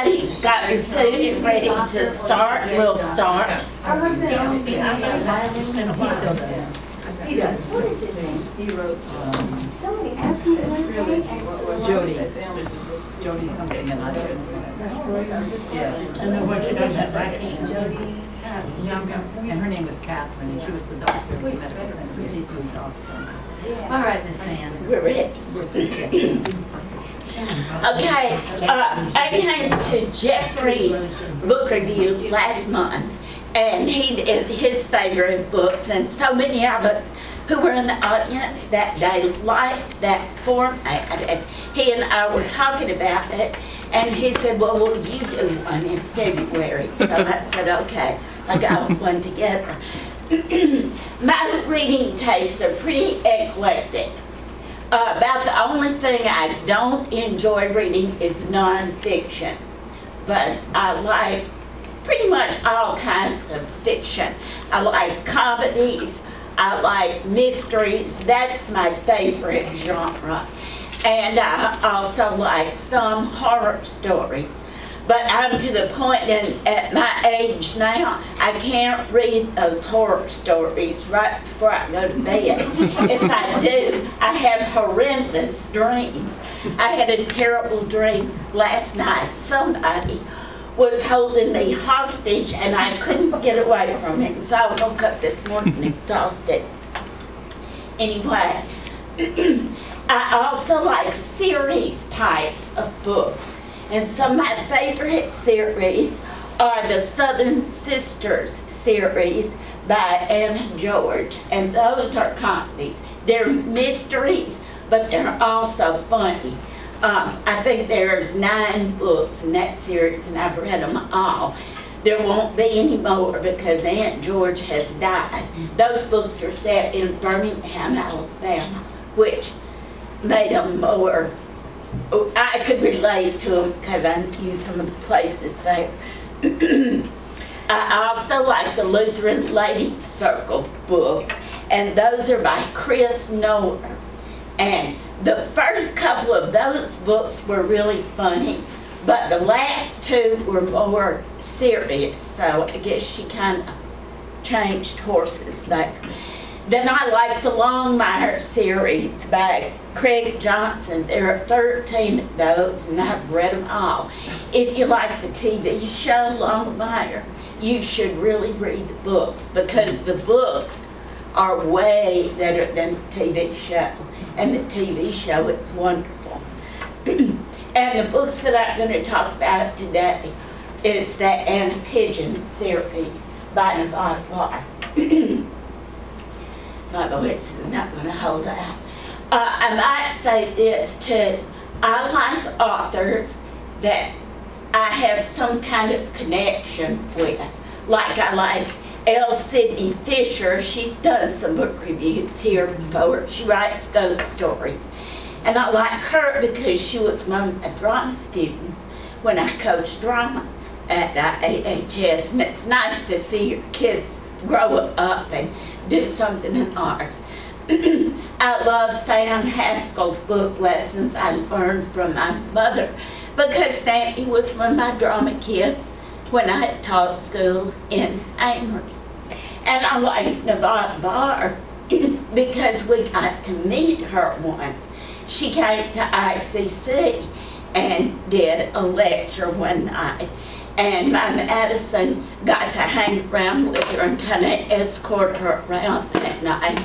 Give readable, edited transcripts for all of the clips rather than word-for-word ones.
everybody's got your food and ready to start, we'll start. He does. What is his name? He wrote, somebody asked me one day. Jody. Jody something and I don't know. Yeah. I don't know what you know that right here. Jody. And her name was Catherine, and she was the doctor at the medical center. She's the doctor. All right, Miss Ann. We're ready. Okay, I came to Jeffrey's book review last month, and he did his favorite books, and so many of us who were in the audience that day liked that format, and he and I were talking about it, and he said, well, will you do one in February? So I said, okay, I got one together. My reading tastes are pretty eclectic. About the only thing I don't enjoy reading is nonfiction, but I like pretty much all kinds of fiction. I like comedies, I like mysteries, that's my favorite genre. And I also like some horror stories. But I'm to the point at my age now, I can't read those horror stories right before I go to bed. If I do, I have horrendous dreams. I had a terrible dream last night. Somebody was holding me hostage and I couldn't get away from him. So I woke up this morning exhausted. Anyway, I also like series types of books. And some of my favorite series are the Southern Sisters series by Anna George. And those are comedies. They're mysteries, but they're also funny. I think there's 9 books in that series, and I've read them all. There won't be any more because Aunt George has died. Those books are set in Birmingham, Alabama, which made them more, I could relate to them because I knew some of the places there. I also like the Lutheran Ladies Circle books, and those are by Chris Noer. And the first couple of those books were really funny, but the last 2 were more serious, so I guess she kind of changed horses there. Then I like the Longmire series by Craig Johnson. There are 13 of those, and I've read them all. If you like the TV show Longmire, you should really read the books, because the books are way better than the TV show. And the TV show is wonderful. And the books that I'm going to talk about today is the Anna Pigeon series by Nevada Barr. My voice is not going to hold out. I might say this too. I like authors that I have some kind of connection with. Like I like L. Sidney Fisher. She's done some book reviews here before. She writes ghost stories. And I like her because she was one of my drama students when I coached drama at AHS. And it's nice to see your kids grow up and do something in art. I love Sam Haskell's book lessons I learned from my mother, because Sammy was one of my drama kids when I taught school in Amory. And I like Nevada Barr because we got to meet her once. She came to ICC and did a lecture one night. And my Madison got to hang around with her and kind of escort her around that night.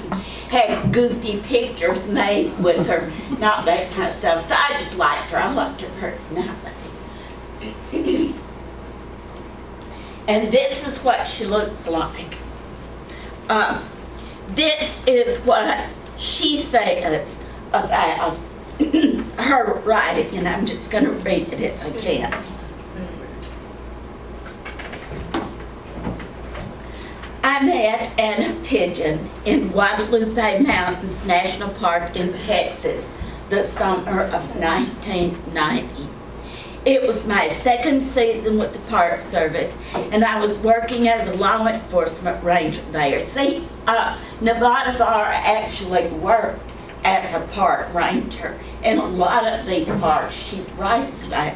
Had goofy pictures made with her, not that kind of stuff. So I just liked her. I liked her personality. And this is what she looks like. This is what she says about her writing, and I'm just going to read it if I can. I met Anna Pigeon in Guadalupe Mountains National Park in Texas the summer of 1990. It was my second season with the Park Service, and I was working as a law enforcement ranger there. See, Nevada Barr actually worked as a park ranger in a lot of these parks she writes about.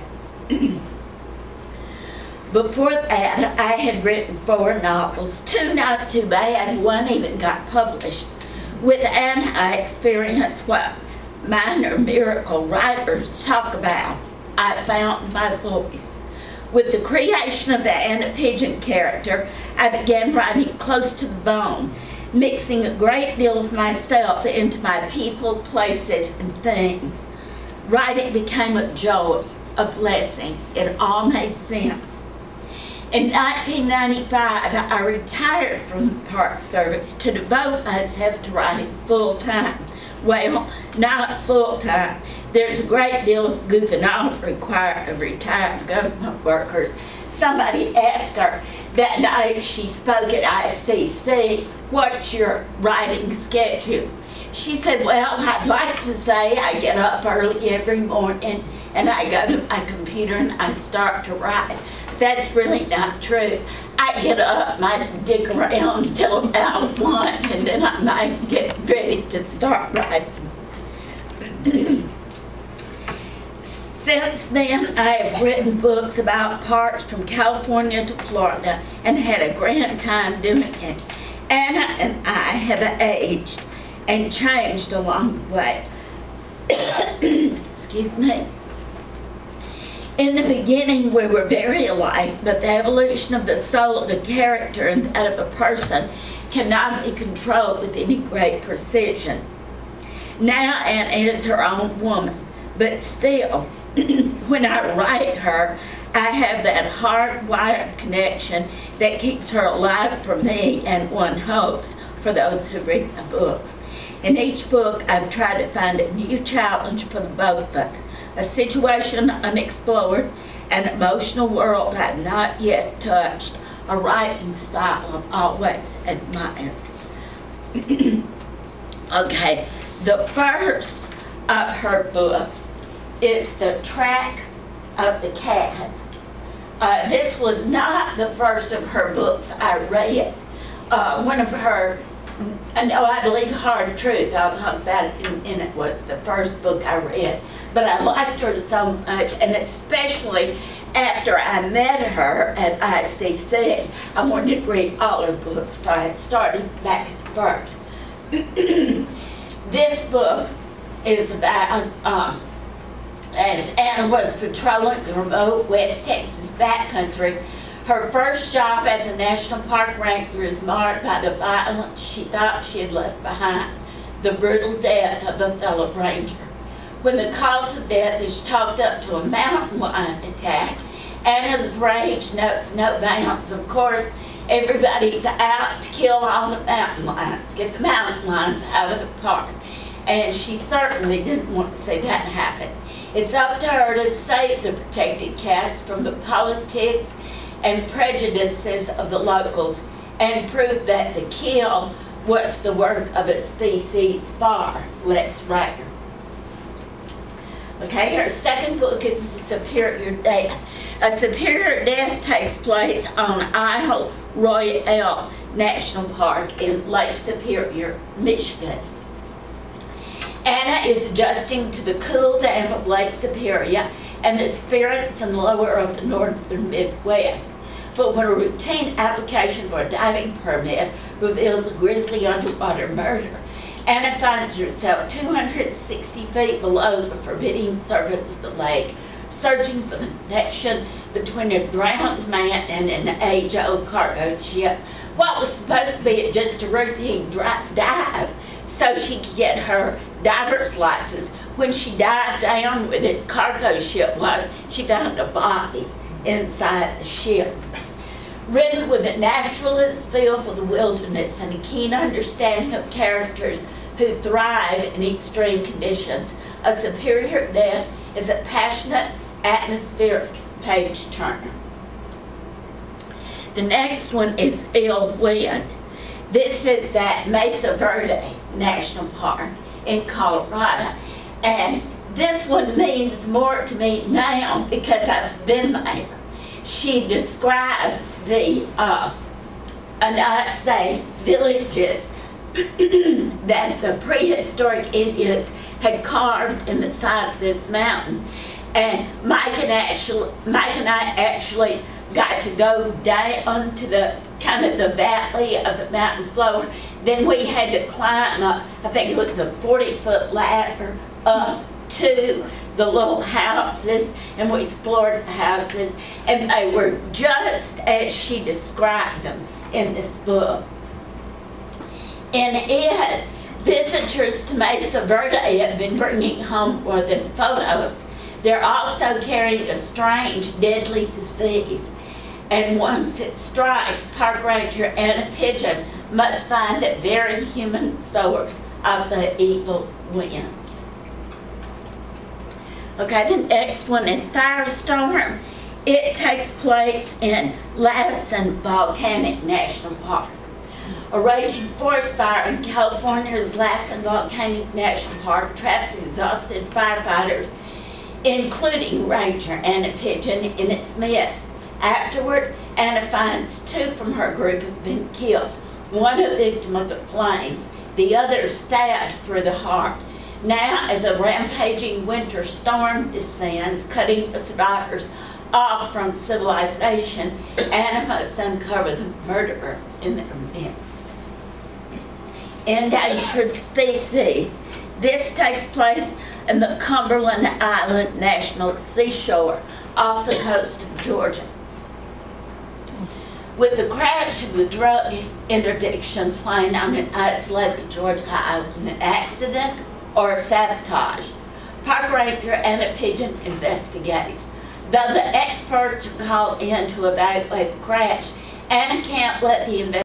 Before that, I had written 4 novels, 2 not too bad, 1 even got published. With Anna, I experienced what minor miracle writers talk about. I found my voice. With the creation of the Anna Pigeon character, I began writing close to the bone, mixing a great deal of myself into my people, places, and things. Writing became a joy, a blessing. It all made sense. In 1995, I retired from the Park Service to devote myself to writing full-time. Well, not full-time. There's a great deal of goofing off required of retired government workers. Somebody asked her that night she spoke at ICC, "What's your writing schedule?" She said, "Well, I'd like to say I get up early every morning and I go to my computer and I start to write." That's really not true. I get up, might dig around until about lunch, and then I might get ready to start writing. Since then, I have written books about parks from California to Florida and had a grand time doing it. Anna and I have aged and changed along the way. Excuse me. In the beginning, we were very alike, but the evolution of the soul of a character and that of a person cannot be controlled with any great precision. Now Anna is her own woman, but still, when I write her, I have that hardwired connection that keeps her alive for me and, one hopes, for those who read my books. In each book, I've tried to find a new challenge for the both of us, a situation unexplored, an emotional world I've not yet touched, a writing style I've always admired. Okay, the first of her books is The Track of the Cat. This was not the first of her books I read. One of her, I believe Hard Truth, I'll talk about it in a minute, was the first book I read. But I liked her so much, and especially after I met her at ICC, I wanted to read all her books, so I started back at the first. This book is about, as Anna was patrolling the remote West Texas backcountry, her first job as a National Park Ranger is marred by the violence she thought she had left behind, the brutal death of a fellow ranger. When the cause of death is chalked up to a mountain lion attack, Anna's rage knows no bounds. Of course, everybody's out to kill all the mountain lions, get the mountain lions out of the park. And she certainly didn't want to see that happen. It's up to her to save the protected cats from the politics and prejudices of the locals and prove that the kill was the work of a species far less rare. Okay, her second book is A Superior Death. A Superior Death takes place on Isle Royale National Park in Lake Superior, Michigan. Anna is adjusting to the cool dam of Lake Superior and the spirits and lower of the northern Midwest. But when a routine application for a diving permit reveals a grisly underwater murder, Anna finds herself 260 feet below the forbidding surface of the lake, searching for the connection between a drowned man and an age-old cargo ship. What was supposed to be just a routine dive so she could get her diver's license. When she dived down where its cargo ship was, she found a body inside the ship. Written with a naturalist feel for the wilderness and a keen understanding of characters who thrive in extreme conditions, A Superior Death is a passionate, atmospheric page-turner. The next one is Ill Wind. This is at Mesa Verde National Park in Colorado. And this one means more to me now because I've been there. She describes the, and I say villages that the prehistoric Indians had carved in the side of this mountain. And Mike and I actually got to go down to the kind of the valley of the mountain floor. Then we had to climb up, I think it was a 40-foot ladder up to the little houses, and we explored the houses, and they were just as she described them in this book. In it, visitors to Mesa Verde have been bringing home more than photos. They're also carrying a strange, deadly disease. And once it strikes, park ranger Anna Pigeon must find the very human source of the evil wind. Okay, the next one is Firestorm. It takes place in Lassen Volcanic National Park. A raging forest fire in California's Lassen Volcanic National Park traps exhausted firefighters, including Ranger Anna Pigeon, in its midst. Afterward, Anna finds 2 from her group have been killed, one a victim of the flames, the other stabbed through the heart. Now, as a rampaging winter storm descends, cutting the survivors off from civilization, Anna must uncover the murderer in their midst. Endangered species. This takes place in the Cumberland Island National Seashore off the coast of Georgia. With the crash of the drug interdiction plane on an isolated Georgia island, an accident or sabotage, Park Ranger Anna Pigeon investigates. Though the experts are called in to evaluate the crash, Anna can't let the investigation